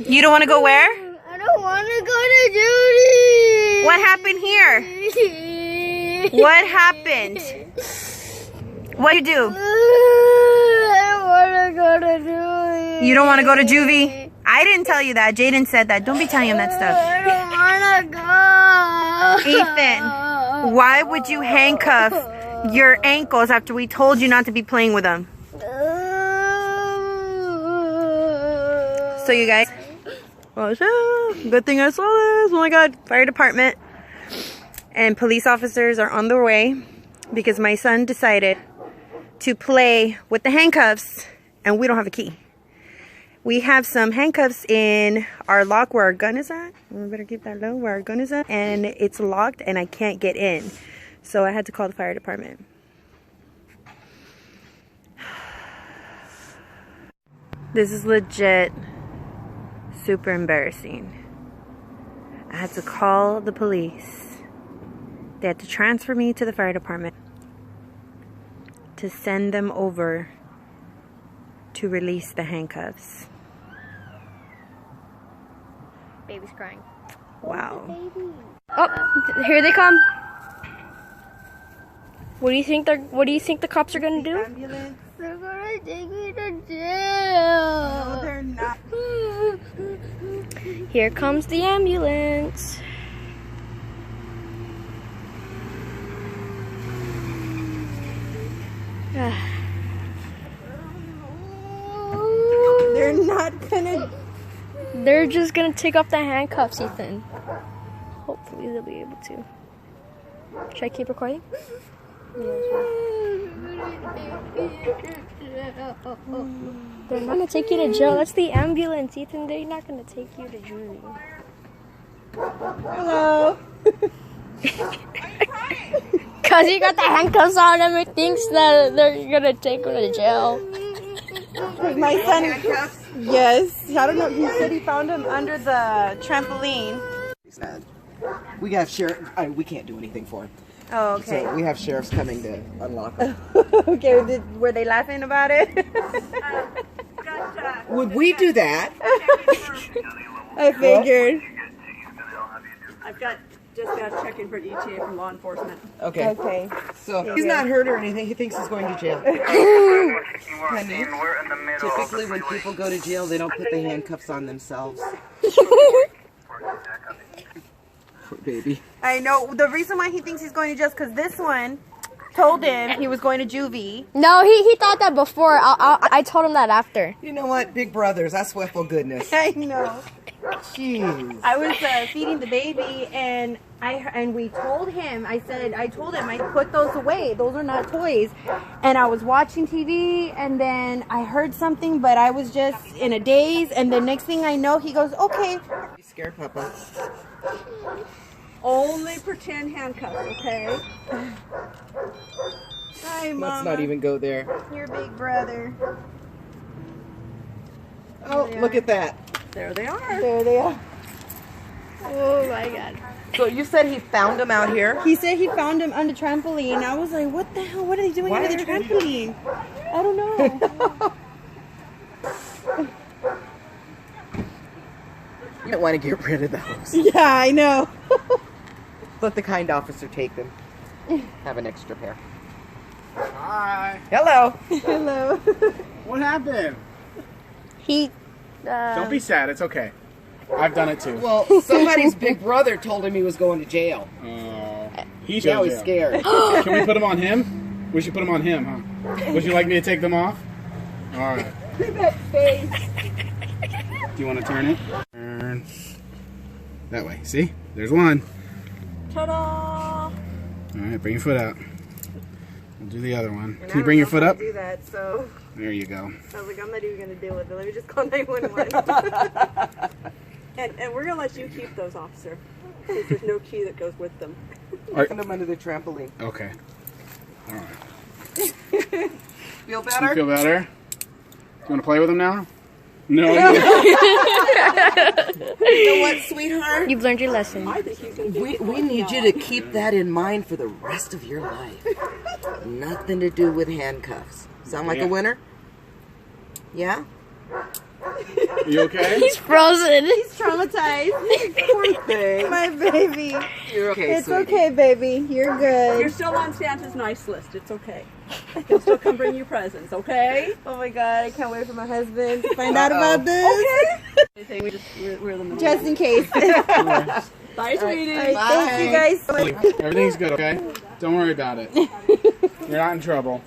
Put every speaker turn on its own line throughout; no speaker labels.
You don't want to go where?
I don't want to go to Judy.
What happened here? What happened? What'd you do?
I don't want to go to Judy.
You don't want to go to juvie? I didn't tell you that. Jaden said that. Don't be telling him that stuff.
I don't want to go.
Ethan, why would you handcuff your ankles after we told you not to be playing with them? So you guys, well, good thing I saw this. Oh my God, fire department and police officers are on their way because my son decided to play with the handcuffs and we don't have a key. We have some handcuffs in our lock where our gun is at. We better keep that low, where our gun is at. And it's locked and I can't get in. So I had to call the fire department. This is legit super embarrassing. I had to call the police. They had to transfer me to the fire department to send them over to release the handcuffs.
Baby's crying.
Wow.
Oh, here they come. What do you think the cops are gonna do?
Ambulance.
They're gonna take me to jail.
No, they're not.
Here comes the ambulance.
They're not gonna.
They're just gonna take off the handcuffs, Ethan. Hopefully they'll be able to. Should I keep recording? They're not gonna take you to jail. That's the ambulance, Ethan. They're not gonna take you to jury.
Hello.
Cause he got the handcuffs on him, he thinks that they're gonna take him to jail.
My son. Yes. I don't know. He said he found him under the trampoline.
We have sheriff. We can't do anything for him.
Oh, okay.
So we have sheriffs coming to unlock him.
Okay. Were they laughing about it?
Would we do that?
I figured.
I've just got checking for ETA from law enforcement.
Okay.
Okay.
So he's not hurt or anything. He thinks he's going to jail. Honey, typically when people go to jail, they don't put the handcuffs on themselves. Poor baby.
I know. The reason why he thinks he's going to jail is because this one told him he was going to juvie.
No, he thought that before. I told him that after.
You know what? Big brothers. I swear for goodness.
I know.
Jeez.
I was feeding the baby and we told him, I told him I put those away. Those are not toys. And I was watching TV and then I heard something, but I was just in a daze. And the next thing I know, he goes, okay.
You scared, Papa?
Only pretend handcuffs, okay?
Hi, Mama.
Let's not even go there.
Your big brother.
Oh, look at that.
There they are.
There they are.
Oh my God.
So you said he found him out here?
He said he found him on the trampoline. I was like, what the hell? What are they doing under the trampoline? I don't know.
You don't want to get rid of those.
Yeah, I know.
Let the kind officer take them. Have an extra pair.
Hi.
Hello.
Hello.
What happened?
He.
Don't be sad. It's okay. I've done it too.
Well, somebody's big brother told him he was going to jail.
He's
Now
going
he's
to jail.
scared.
Can we put him on him? We should put him on him, huh? Would you like me to take them off? All right.
That face.
Do you want to turn it? Turn. That way. See? There's one.
Ta-da!
All right, bring your foot out. We'll do the other one. Can you bring your foot up?
Do that, so
There you go.
I was like, I'm not even gonna deal with it. Let me just call 911.
And we're going to let you keep those, officer, since there's no key that goes with them.
Put him under the trampoline.
Okay. All right.
Feel
Do
better?
you feel better? Do you want to play with him now? No.
You know what, sweetheart?
You've learned your lesson.
I think he's going to do
We need you to keep that in mind for the rest of your life. Nothing to do with handcuffs. Sound like
Yeah.
a winner? Yeah?
Are you okay?
He's frozen.
He's traumatized.
Poor thing.
My baby.
You're okay,
It's
sweetie.
okay, baby. You're good.
You're still on Santa's nice list. It's okay. He'll still come bring you presents, okay?
Oh my god, I can't wait for my husband to find out about this.
Okay. Anything, we're the middle.
Just in case.
Bye, sweetie.
All right, thank you guys so much.
Everything's good, okay? Don't worry about it. You're not in trouble.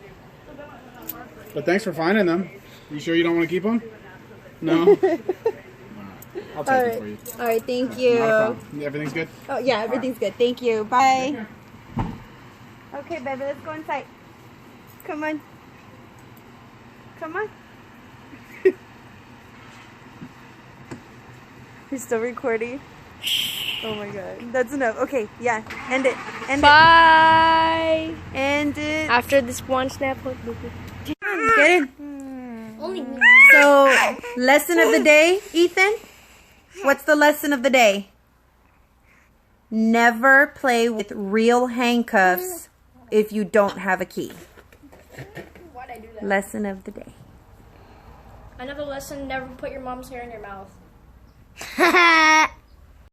But thanks for finding them. You sure you don't want to keep them? No? I'll take them for you.
All right, thank
Not a
you.
problem. Everything's good?
Oh yeah, everything's good. Thank you. Bye. Okay, baby, let's go inside. Come on. Come on. You're still recording? Oh my god. That's enough. Okay, yeah. End it. End
Bye.
it. End it.
After this one snap.
Get in. So, lesson of the day, Ethan? What's the lesson of the day? Never play with real handcuffs if you don't have a key.
Why'd I do that?
Lesson of the day.
Another lesson, never put your mom's hair in your mouth.